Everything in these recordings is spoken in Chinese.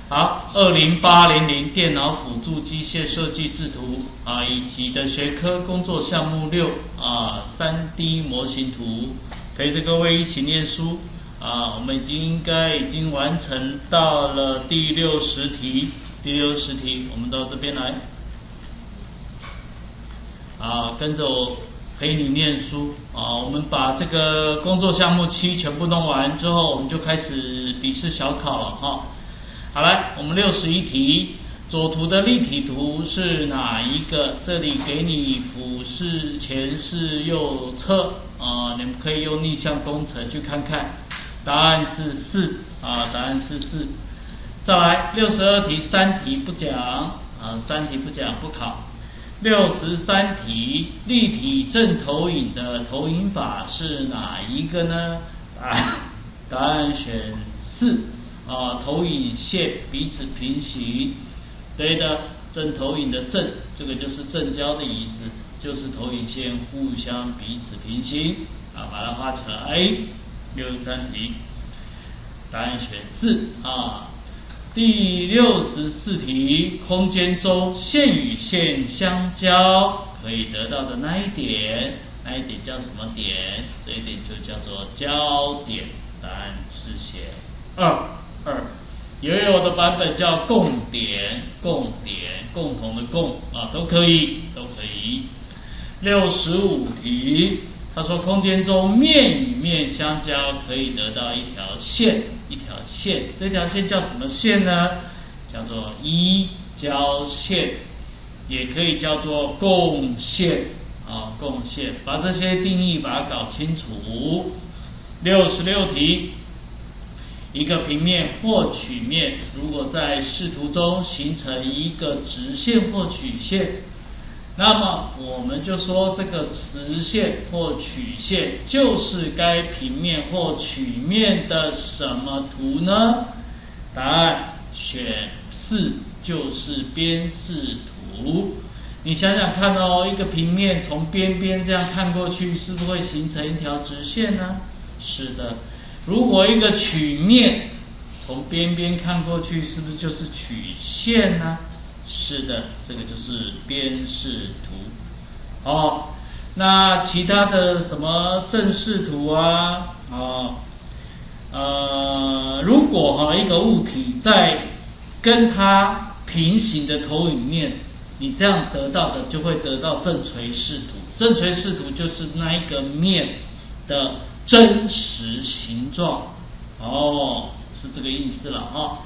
好，20800电脑辅助机械设计制图以及的学科工作项目63D 模型图，陪着各位一起念书我们应该已经完成到了第60题，我们到这边来跟着我陪你念书我们把这个工作项目7全部弄完之后，我们就开始笔试小考了好，来，我们61题，左图的立体图是哪一个？这里给你俯视、前视、右侧你们可以用逆向工程去看看，答案是4答案是4。再来62题，3题不讲3题不讲不考。63题，立体正投影的投影法是哪一个呢？答案选4。投影线彼此平行，对的，正投影的正，这个就是正交的意思，就是投影线互相彼此平行把它画起来。63题，答案选4第64题，空间中线与线相交可以得到的那一点叫什么点？这一点就叫做交点，答案是写2。有的版本叫共点，共同的共都可以。65题，他说空间中面与面相交可以得到一条线，这条线叫什么线呢？叫做一交线，也可以叫做共线共线，把这些定义把它搞清楚。66题，一个平面或曲面，如果在视图中形成一个直线或曲线，那么我们就说这个直线或曲线就是该平面或曲面的什么图呢？答案选4，就是边视图。你想想看一个平面从边边这样看过去，是不是会形成一条直线呢？是的。如果一个曲面从边边看过去，是不是就是曲线呢？是的，这个就是边视图那其他的什么正视图如果一个物体在跟它平行的投影面，你这样得到的就会得到正垂视图。正垂视图就是那一个面的真实形状是这个意思了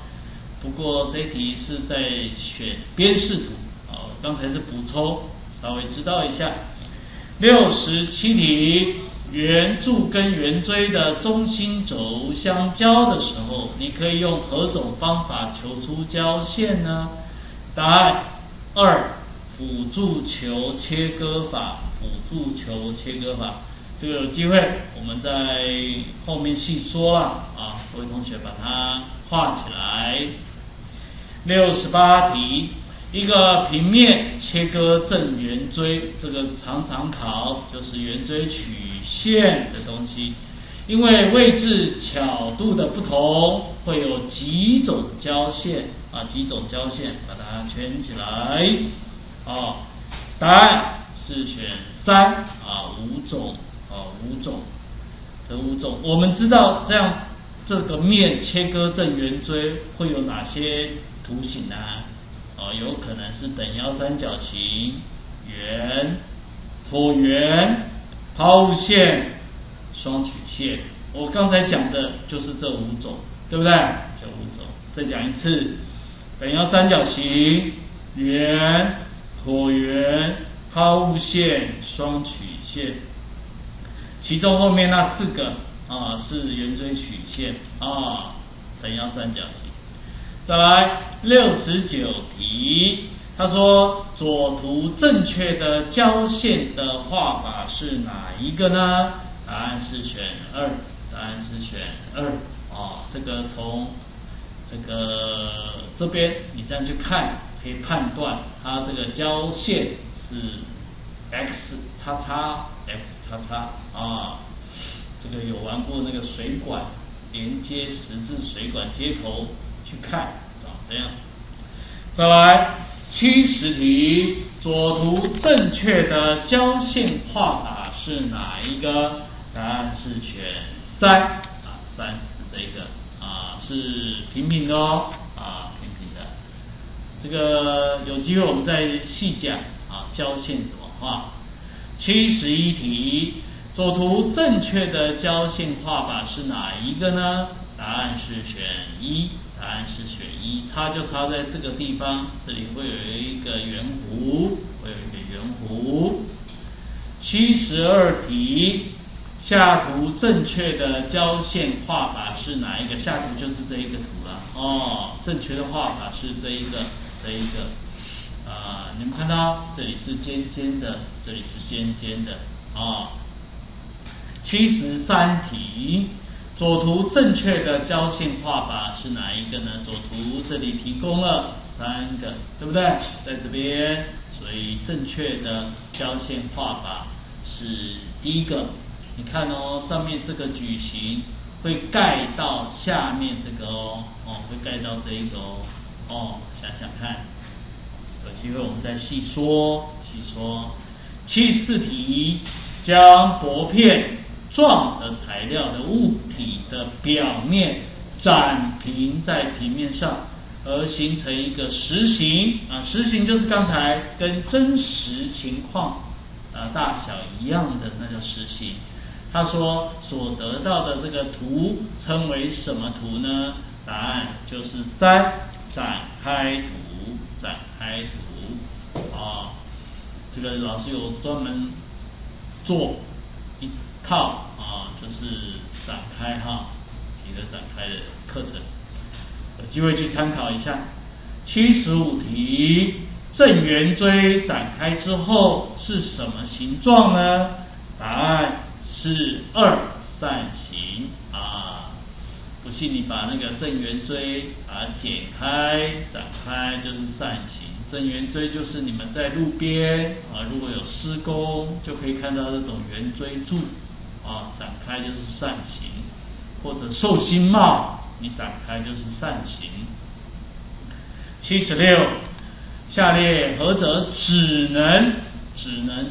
不过这一题是在选边视图刚才是补充，稍微知道一下。67题，圆柱跟圆锥的中心轴相交的时候，你可以用何种方法求出交线呢？答案2，辅助球切割法。这个有机会我们在后面细说了各位同学把它画起来。68题，一个平面切割正圆锥，这个常常考，就是圆锥曲线的东西。因为位置角度的不同，会有几种交线把它圈起来答案是选35种这5种我们知道这个面切割正圆锥会有哪些图形呢？有可能是等腰三角形、圆、椭圆、抛物线、双曲线。我刚才讲的就是这5种，对不对？这5种，再讲一次：等腰三角形、圆、椭圆、抛物线、双曲线。其中后面那4个是圆锥曲线等腰三角形。再来69题，他说左图正确的交线的画法是哪一个呢？答案是选2。这个从这边你这样去看，可以判断它这个交线是 x 叉叉这个有玩过那个水管连接十字水管接头去看这样。再来70题，左图正确的交线画法是哪一个？答案是选3啊，3是这个啊，是平平的哦啊，平平的。这个有机会我们再细讲啊，交线怎么画。71题，左图正确的交线画法是哪一个呢？答案是选1，答案是选1，差就差在这个地方，这里会有一个圆弧，会有一个圆弧。72题，下图正确的交线画法是哪一个？下图就是这一个图了哦，正确的画法是这一个。你们看到这里是尖尖的，这里是尖尖的啊。73题，左图正确的交线画法是哪一个呢？左图这里提供了3个，对不对？在这边，所以正确的交线画法是第一个。你看哦，上面这个矩形会盖到下面这个哦，会盖到这一个哦，想想看。有机会我们再细说。74题，将薄片状的材料的物体的表面展平在平面上，而形成一个实形啊，实形就是刚才跟真实情况大小一样的，那叫实形。他说所得到的这个图称为什么图呢？答案就是3，展开图。展开图啊，这个老师有专门做一套啊，就是展开几个展开的课程，有机会去参考一下。75题，正圆锥展开之后是什么形状呢？答案是2，扇形啊。不信你把那个正圆锥把它剪开展开就是扇形。正圆锥就是你们在路边如果有施工就可以看到这种圆锥柱展开就是扇形，或者寿星帽你展开就是扇形。76，下列何者只能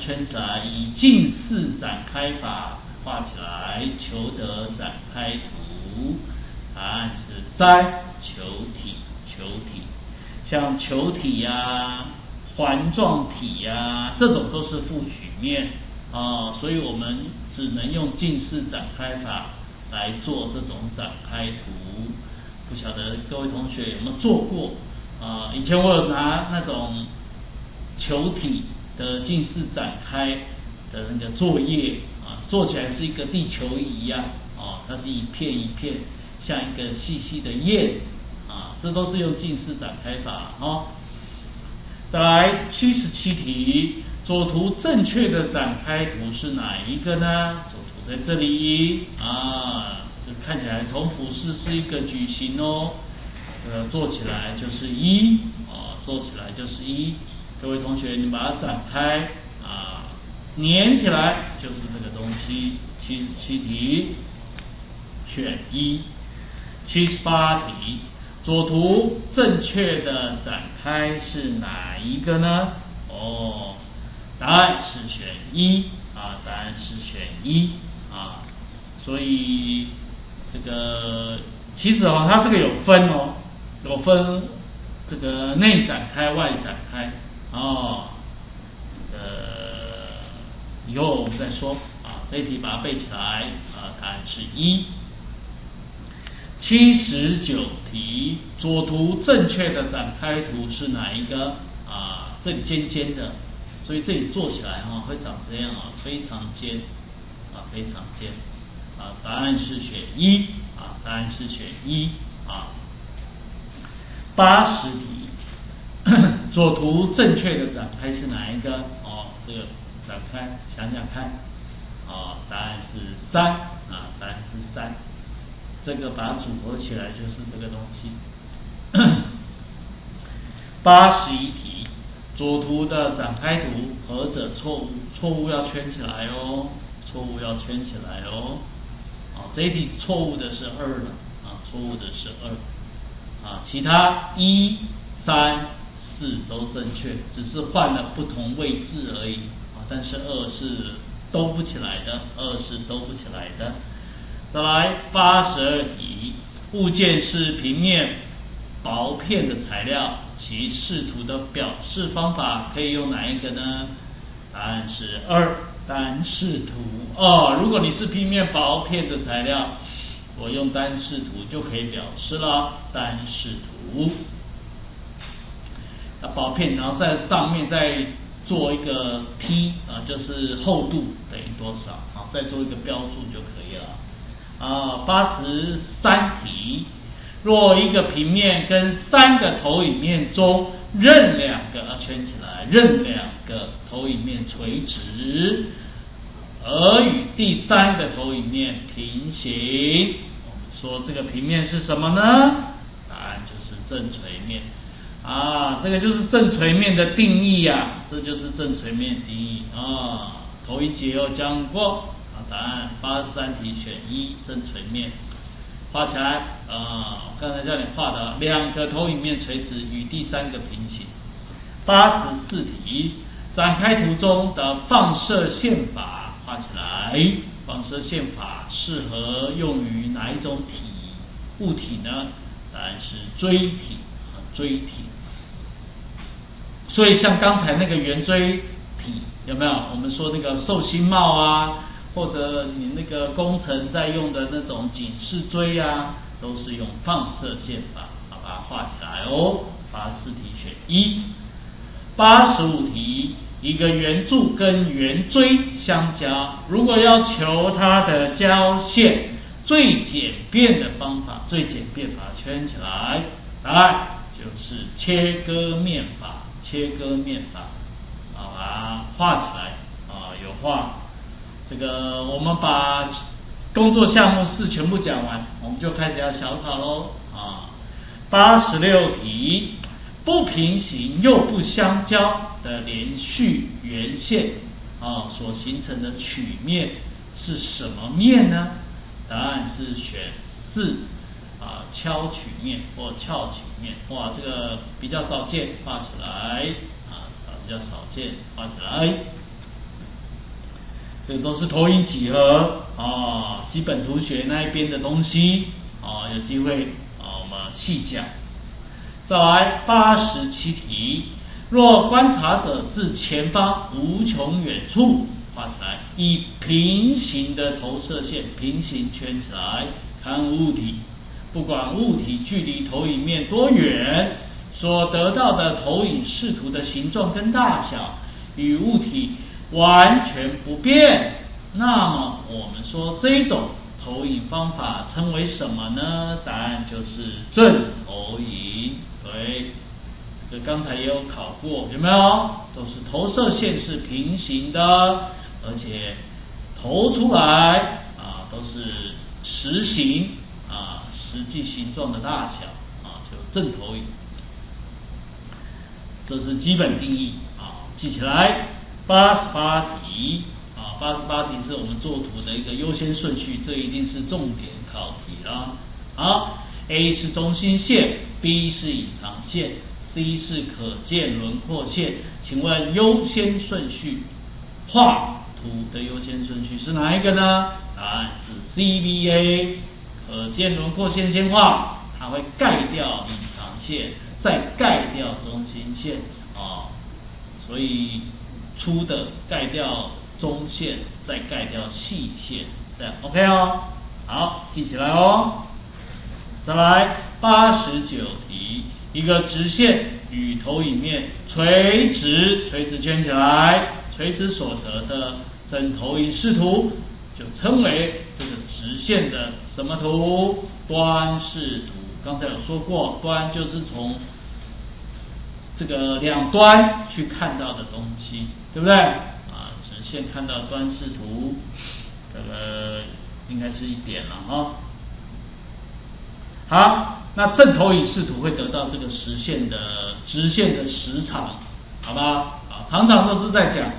圈起来，以近似展开法画起来，求得展开图。答案是3，球体。像球体环状体这种都是负曲面所以我们只能用近似展开法来做这种展开图。不晓得各位同学有没有做过以前我有拿那种球体的近似展开的那个作业做起来是一个地球仪一样它是一片一片像一个细细的叶子这都是用近似展开法再来77题，左图正确的展开图是哪一个呢？左图在这里这看起来从俯视是一个矩形做起来就是1做起来就是1。各位同学，你把它展开粘起来就是这个东西。77题选1。78题，左图正确的展开是哪一个呢？答案是选1答案是选1所以这个其实它这个有分有分这个内展开外展开这个以后我们再说这一题把它背起来答案是1。79题，左图正确的展开图是哪一个这里尖尖的，所以这里做起来会长这样非常尖非常尖答案是选1答案是选180题，左图正确的展开是哪一个这个展开想想看答案是3答案是3。这个把它组合起来就是这个东西。81题，左图的展开图何者错误？错误要圈起来错误要圈起来这一题错误的是2了错误的是2其他1、3、4都正确，只是换了不同位置而已但是2是兜不起来的，2是兜不起来的。再来82题，物件是平面薄片的材料，其视图的表示方法可以用哪一个呢？答案是2，单视图如果你是平面薄片的材料，我用单视图就可以表示了，单视图。那薄片，然后在上面再做一个 P 就是厚度等于多少再做一个标注就可以了。83题，若一个平面跟3个投影面中任2个圈起来，任2个投影面垂直，而与第3个投影面平行，我们说这个平面是什么呢？答案就是正垂面。这个就是正垂面的定义这就是正垂面定义头一节有讲过答案83题选1，正垂面。画起来我刚才叫你画的2个投影面垂直与第3个平行。84题，展开图中的放射线法画起来。放射线法适合用于哪一种物体呢？答案是锥体锥体。所以像刚才那个圆锥体有没有？我们说那个寿星帽或者你那个工程在用的那种警示锥都是用放射线法，把它画起来84题选1。85题，一个圆柱跟圆锥相交，如果要求它的交线，最简便的方法，最简便把它圈起来，答案就是切割面法。切割面法把它画起来有画。这个我们把工作项目4全部讲完，我们就开始要小考喽86题，不平行又不相交的连续圆线所形成的曲面是什么面呢？答案是选4，敲曲面或翘曲面。哇，这个比较少见，画起来比较少见，画起来。这个都是投影几何基本图学那一边的东西有机会我们细讲。再来87题，若观察者自前方无穷远处画起来，以平行的投射线平行圈起来，看物体，不管物体距离投影面多远，所得到的投影视图的形状跟大小与物体完全不变，那么我们说这种投影方法称为什么呢？答案就是正投影。对，这刚才也有考过，有没有？都是投射线是平行的，而且投出来都是实形实际形状的大小就正投影。这是基本定义记起来。88题88题是我们作图的一个优先顺序，这一定是重点考题啦。好 ，A 是中心线 ，B 是隐藏线 ，C 是可见轮廓线。请问优先顺序，画图的优先顺序是哪一个呢？答案是 CBA， 可见轮廓线先画，它会盖掉隐藏线，再盖掉中心线所以粗的盖掉中线，再盖掉细线，这样 OK 好，记起来再来89题，一个直线与投影面垂直圈起来，垂直所得的正投影视图就称为这个直线的什么图？端视图。刚才有说过，端就是从这个两端去看到的东西，对不对？直线看到端视图，这个应该是一点了好，那正投影视图会得到这个直线的时长，好吧？常常都是在讲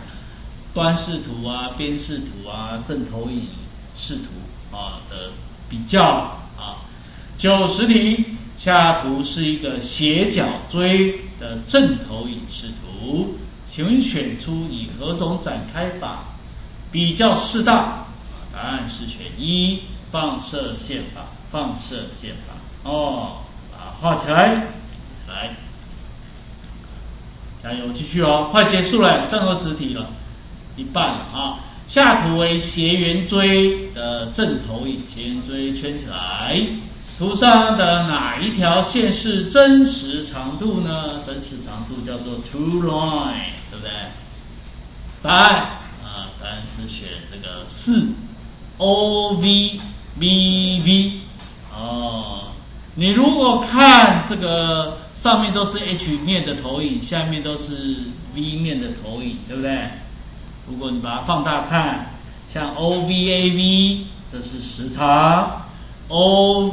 端视图边视图正投影视图的比较90题，下图是一个斜角锥的正投影视图，请问选出以何种展开法比较适当？答案是选一，放射线法。放射线法把它画起来，来，加油，继续哦，快结束了，剩20题了，一半了啊。下图为斜圆锥的正投影，斜圆锥圈起来。图上的哪一条线是真实长度呢？真实长度叫做 true line， 对不对？答案是选这个4 OVBV。你如果看这个上面都是 H 面的投影，下面都是 V 面的投影，对不对？如果你把它放大看，像 OVAV 这是时长，OV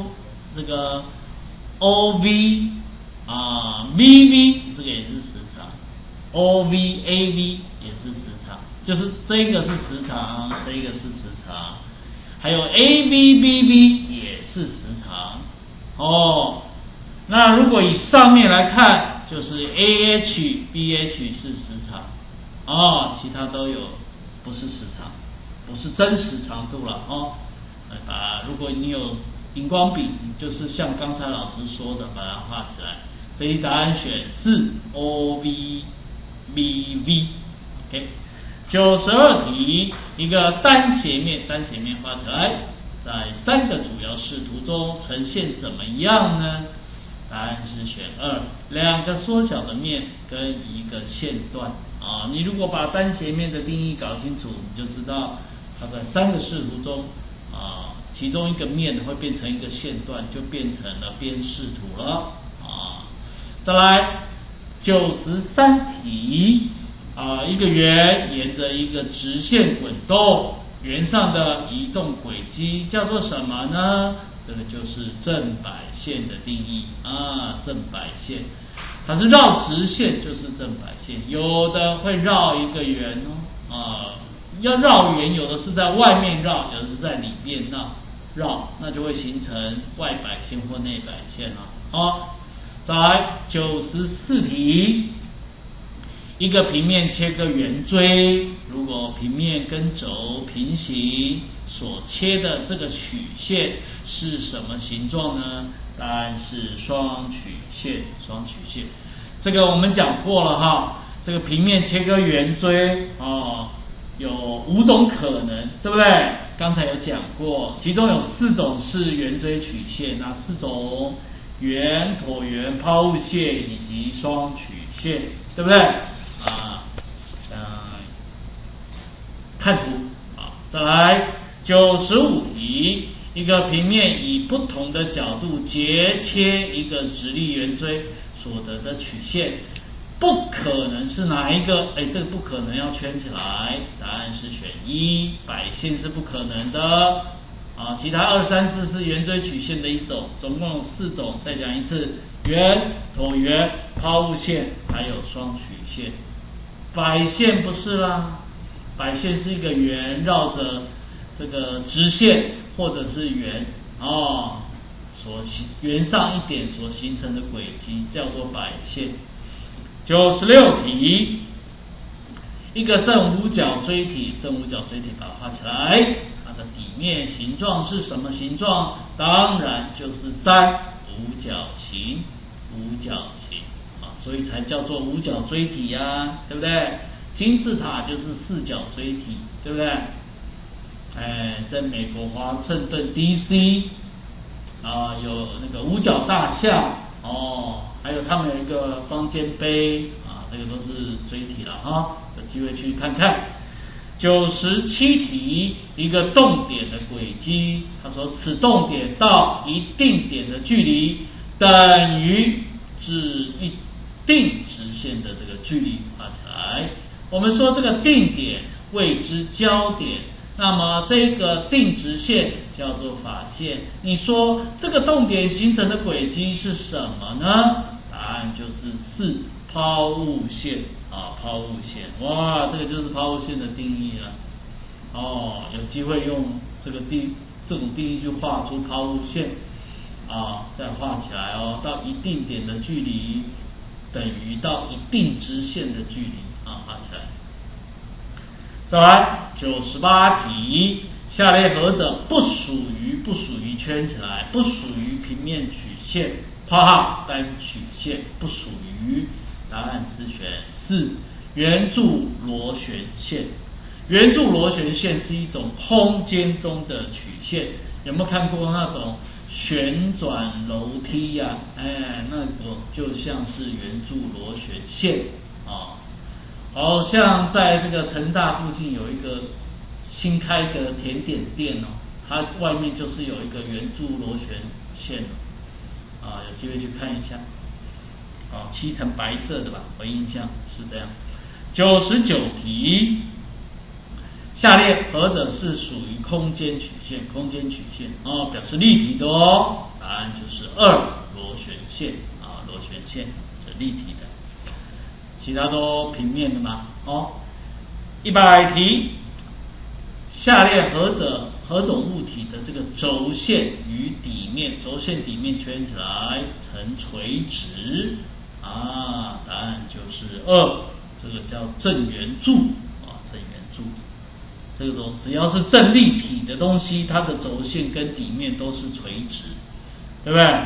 VV 这个也是时长，OVAV 也是时长，就是这个是时长，这个是时长，还有 AVBV 也是时长。那如果以上面来看，就是 AHBH 是时长，其他都有不是时长，不是真实长度了如果你有荧光笔，你就是像刚才老师说的，把它画起来。所以答案选4 OVBV。OK， 92题，一个单斜面画起来，在3个主要视图中呈现怎么样呢？答案是选2， 2个缩小的面跟一个线段你如果把单斜面的定义搞清楚，你就知道它在3个视图中其中一个面会变成一个线段，就变成了边视图了再来93题一个圆沿着一个直线滚动，圆上的移动轨迹叫做什么呢？这个就是正摆线的定义正摆线，它是绕直线就是正摆线，有的会绕一个圆要绕圆，有的是在外面绕，有的是在里面绕，那就会形成外摆线或内摆线了再来94题，一个平面切个圆锥，如果平面跟轴平行，所切的这个曲线是什么形状呢？答案是双曲线。这个我们讲过了这个平面切个圆锥有5种可能，对不对？刚才有讲过，其中有4种是圆锥曲线，哪4种？圆、椭圆、抛物线以及双曲线，对不对？看图再来95题，一个平面以不同的角度截切一个直立圆锥所得的曲线，不可能是哪一个？这个不可能要圈起来，答案是选1，摆线是不可能的其他2、3、4是圆锥曲线的一种，总共有4种。再讲一次，圆、椭圆、抛物线，还有双曲线。摆线不是啦，摆线是一个圆绕着这个直线或者是圆圆上一点所形成的轨迹叫做摆线。96题，一个正五角锥体把它画起来，它的底面形状是什么形状？当然就是3五角形所以才叫做五角锥体对不对？金字塔就是4角锥体，对不对？在美国华盛顿 DC 有那个五角大象还有他们有一个方尖碑这个都是锥体了有机会去看看。97题，一个动点的轨迹，他说此动点到一定点的距离等于至一定直线的这个距离，画起来。我们说这个定点谓之交点，那么这个定直线叫做法线。你说这个动点形成的轨迹是什么呢？答案就是4抛物线抛物线。哇，这个就是抛物线的定义了有机会用这种定义去画出抛物线。再画起来哦，到一定点的距离等于到一定直线的距离画起来。再来98题，下列何者不属于圈起来，不属于平面曲线括号单曲线，不属于，答案是选4，圆柱螺旋线。圆柱螺旋线是一种空间中的曲线，有没有看过那种旋转楼梯呀？那个就像是圆柱螺旋线好像在这个成大附近有一个新开的甜点店它外面就是有一个圆柱螺旋线有机会去看一下漆成白色的吧，我印象是这样。99题，下列何者是属于空间曲线？空间曲线表示立体的答案就是2，螺旋线螺旋线是立体的，其他都平面的嘛100题，下列何种物体的这个轴线与底面，轴线底面圈起来呈垂直答案就是2，这个叫正圆柱正圆柱。这种只要是正立体的东西，它的轴线跟底面都是垂直，对不对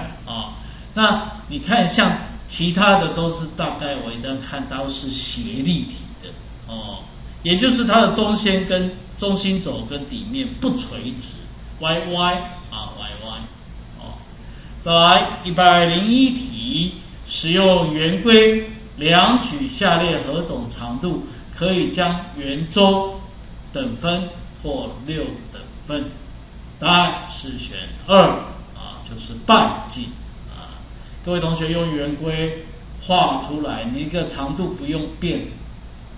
那你看像其他的都是大概我一旦看到是斜立体的也就是它的中心轴跟底面不垂直，歪歪。再来101题，使用圆规量取下列何种长度，可以将圆周等分或6等分，答案是选2就是半径各位同学用圆规画出来，你一个长度不用变，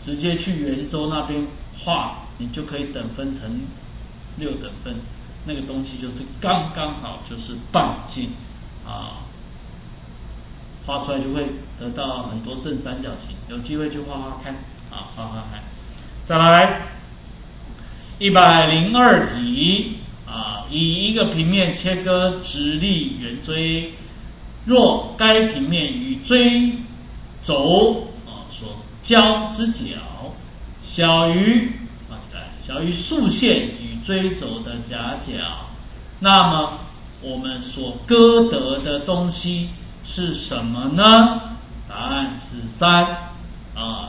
直接去圆周那边画，你就可以等分成6等分，那个东西就是刚刚好就是半径画出来就会得到很多正三角形，有机会去画画看画画看。再来102题以一个平面切割直立圆锥，若该平面与锥轴所交之角小于竖线与锥轴的夹角，那么我们所割得的东西是什么呢？答案是3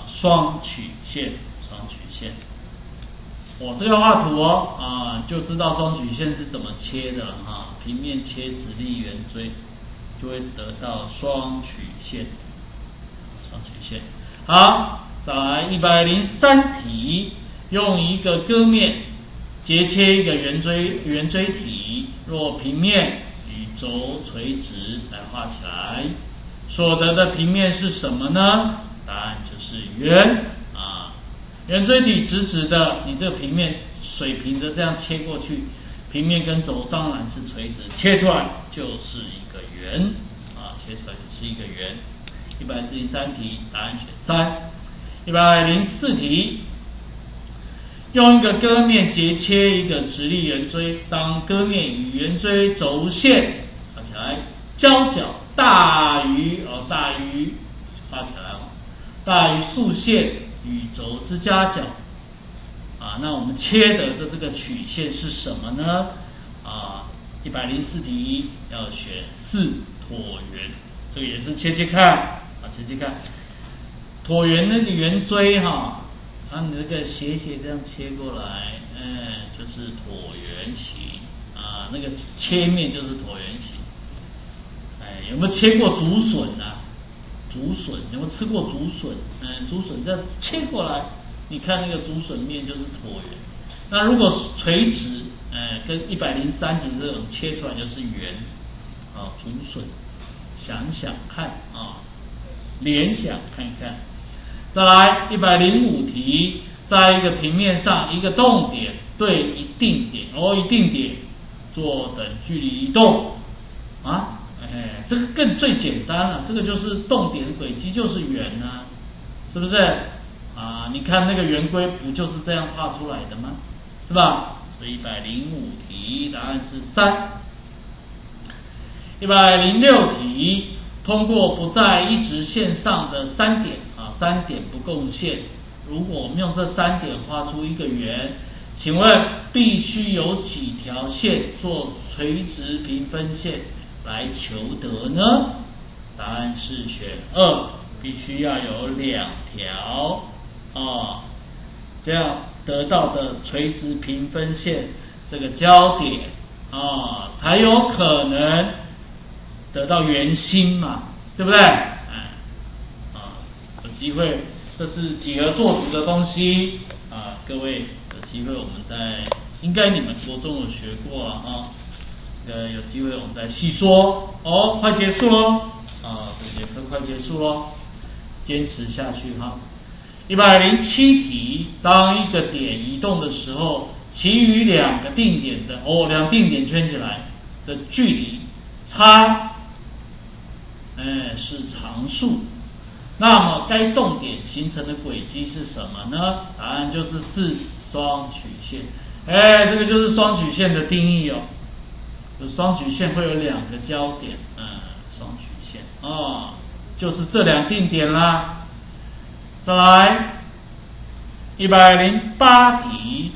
双曲线。我这个画图就知道双曲线是怎么切的了平面切直立圆锥就会得到双曲线。好，再来103题，用一个割面截切一个圆锥体，若平面与轴垂直来画起来，所得的平面是什么呢？答案就是圆圆锥体直直的，你这个平面水平的这样切过去，平面跟轴当然是垂直，切出来就是一个圆143题，答案选3。104题，用一个割面截切一个直立圆锥，当割面与圆锥轴线画起来，交角大于画起来大于竖线与轴之夹角那我们切得的这个曲线是什么呢？104题要选4，椭圆。这个也是切切看椭圆那个圆锥你这个斜这样切过来就是椭圆形那个切面就是椭圆形。有没有切过竹笋竹笋有没有吃过竹笋？竹笋这样切过来，你看那个竹笋面就是椭圆。那如果垂直跟103题这种切出来就是圆竹笋。想想看联想看一看。再来105题，在一个平面上一个动点对一定点做等距离移动这个最简单了，这个就是动点轨迹就是圆是不是你看那个圆规不就是这样画出来的吗？是吧？所以105题答案是3。106题，通过不在一直线上的3点3点不共线，如果我们用这3点画出一个圆，请问必须有几条线做垂直平分线来求得呢？答案是选2，必须要有2条这样得到的垂直平分线这个交点才有可能得到圆心嘛，对不对？有机会，这是几何作图的东西各位有机会我们应该你们国中有学过有机会我们再细说快结束咯这节课快结束咯，坚持下去107题，当一个点移动的时候，其余2个定点的2定点圈起来的距离差是常数，那么该动点形成的轨迹是什么呢？答案就是4双曲线。这个就是双曲线的定义双曲线会有2个交点双曲线就是这2定点啦。再来108题，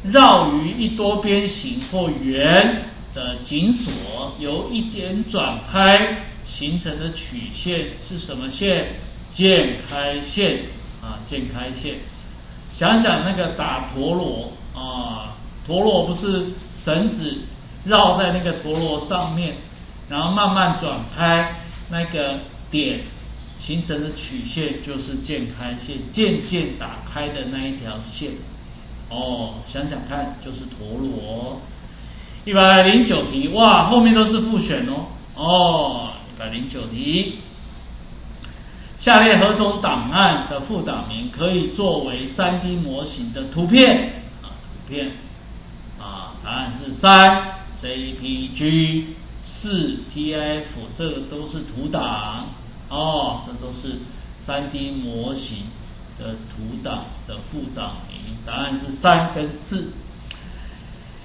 绕于一多边形或圆的紧锁由一点转开形成的曲线是什么线？渐开线渐开线。想想那个打陀螺陀螺不是绳子绕在那个陀螺上面，然后慢慢转开那个点形成的曲线就是渐开线，渐渐打开的那一条线想想看，就是陀螺。109题，哇，后面都是复选109题，下列何种档案的副档名可以作为3D 模型的图片答案是3 JPG 4 TIF， 这个都是图档这都是3D 模型的图档的副档名，答案是3跟4。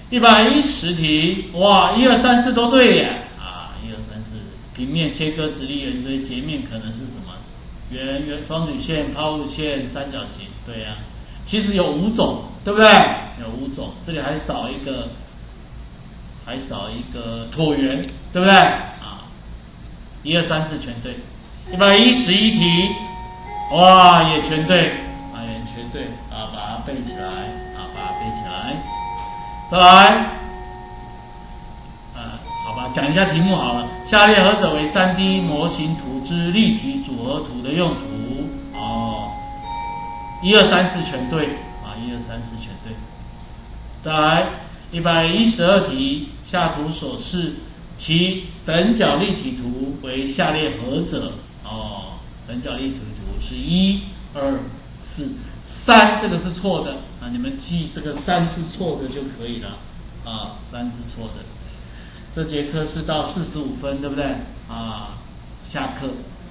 110题，哇，1、2、3、4都对耶1、2、3、4，平面、切割、直立、圆锥，截面可能是什么？圆、双曲线、抛物线、三角形，对呀其实有5种，对不对？有5种，这里还少一个椭圆，对不对1、2、3、4全对。111题，哇，也全对也全对把它背起来再来好吧，讲一下题目好了。下列何者为 3D 模型图之立体组合图的用途1、2、3、4全对1、2、3、4全对。再来112题，下图所示其等角立体图为下列何者等角立体图是1、2、4、3，这个是错的你们记这个3是错的就可以了3是错的。这节课是到45分，对不对下课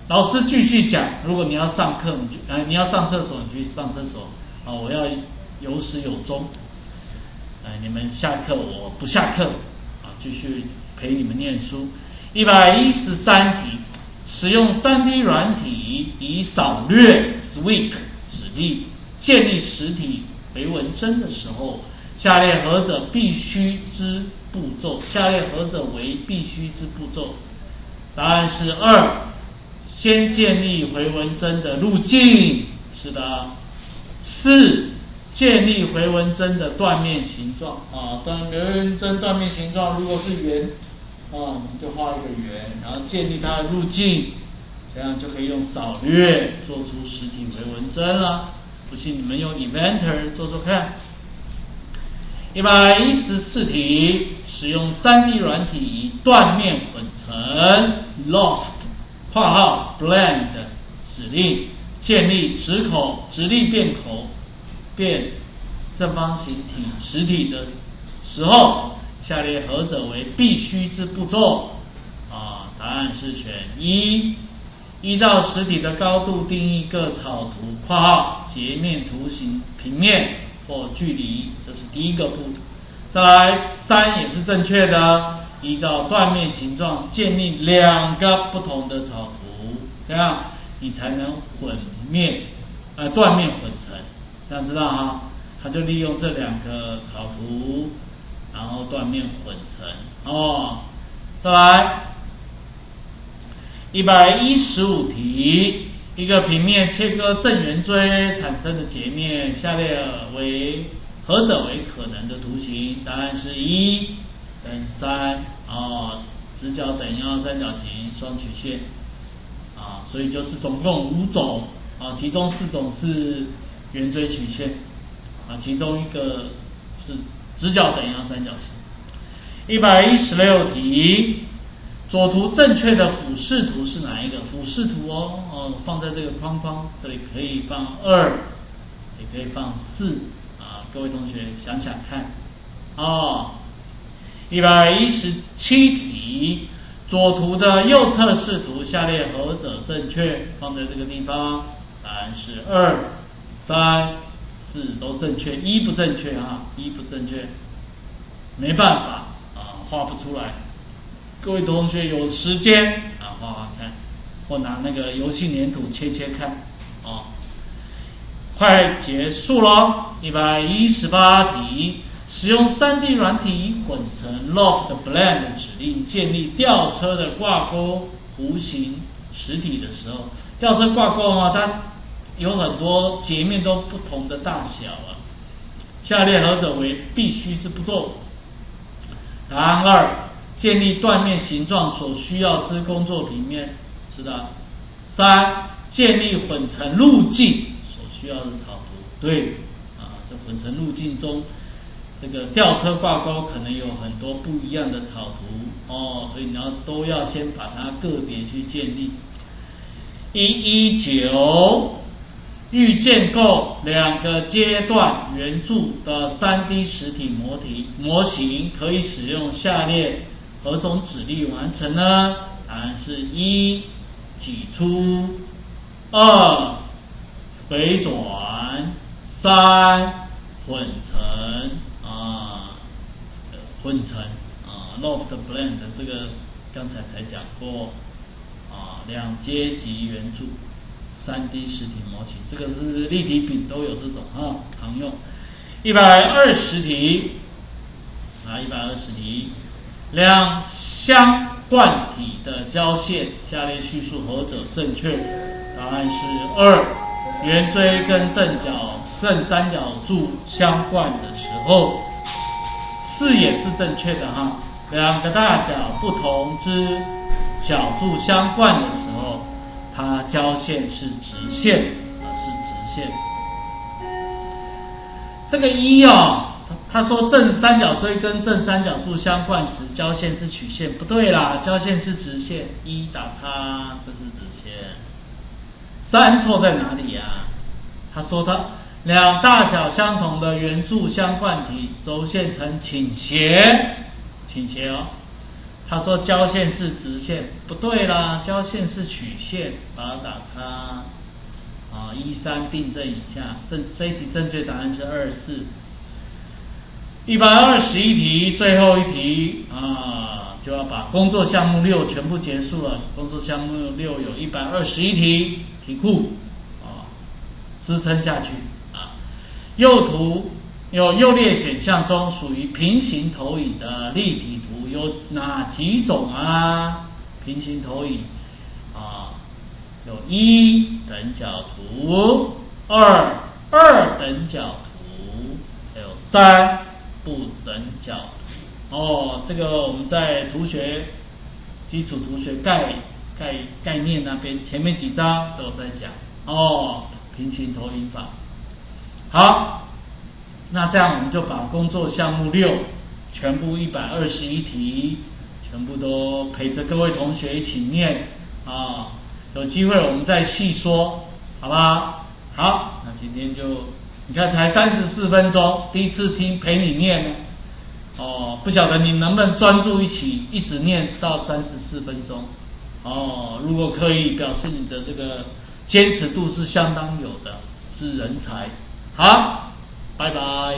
老师继续讲，如果你要上课你要上厕所你去上厕所我要有始有终你们下课我不下课继续陪你们念书。113题，使用 3D 软体以扫略 sweep 指令建立实体回纹针的时候，下列何者必须之步骤？下列何者为必须之步骤？答案是2，先建立回纹针的路径，是的。4，建立回纹针的断面形状回纹针断面形状如果是圆你们就画一个圆，然后建立它的路径，这样就可以用扫略做出实体回纹针了。不信你们用 Inventor 做做看。114题，使用 3D 软体以断面混成 Loft (Blend) 指令建立直立变正方形体实体的时候，下列何者为必须之步骤？答案是选1。依照实体的高度定义各草图（截面、图形、平面或距离），这是第一个步。再来，3也是正确的。依照断面形状建立2个不同的草图，这样你才能断面混成，这样知道哈？他就利用这2个草图，然后断面混成哦。再来115题，一个平面切割正圆锥产生的截面，下列何者为可能的图形？答案是1跟3哦，直角等腰三角形双曲线啊，所以就是总共5种啊，其中4种是圆锥曲线啊，其中1个是直角等腰三角形。116题，左图正确的俯视图是哪一个？俯视图放在这个框框，这里可以放2，也可以放4啊，各位同学想想看哦。117题，左图的右侧视图，下列何者正确？放在这个地方，答案是2、3、4都正确，1不正确啊，1不正确，没办法啊，画不出来。各位同学有时间啊，画画看，或拿那个游戏粘土切切看哦。快结束咯。118题，使用3D 软体混成 Loft Blend 指令建立吊车的挂钩弧形实体的时候，吊车挂钩啊，它有很多截面都不同的大小啊。下列何者为必须之步骤？答案2，建立断面形状所需要之工作平面，是的。3，建立混成路径所需要的草图，对啊，这混成路径中，这个吊车挂钩可能有很多不一样的草图哦，所以你都要先把它个别去建立。119，欲建构2个阶段圆柱的3D 实体模型，可以使用下列何种指令完成呢？答案是1，挤出；2，回转；3，混成Loft Blend 这个刚才讲过啊，2阶级圆柱3D 实体模型，这个是立体饼都有这种常用。120题，120题，2相贯体的交线，下列叙述何者正确？答案是2，圆锥跟正三角柱相贯的时候。4也是正确的2个大小不同之角柱相贯的时候，它交线是直线这个1他说正三角锥跟正三角柱相贯时，交线是曲线，不对啦，交线是直线，1打叉，这是直线。3错在哪里呀？他说2大小相同的圆柱相贯体，轴线呈倾斜哦。他说交线是直线，不对啦，交线是曲线，把它打叉。1、3订正一下，这一题正确答案是2、4。121题，最后一题就要把工作项目6全部结束了。工作项目6有121题题库支撑下去右列选项中属于平行投影的立体图有哪几种啊？平行投影有1等角图、2等角图，还有3不等角图。这个我们在基础图学概念那边前面几章都有在讲平行投影法。好，那这样我们就把工作项目6全部121题全部都陪着各位同学一起念有机会我们再细说，好吧？好，那今天就你看才34分钟，第一次听陪你念呢不晓得你能不能专注一直念到34分钟如果可以，表示你的这个坚持度是相当有的，是人才。好，拜拜。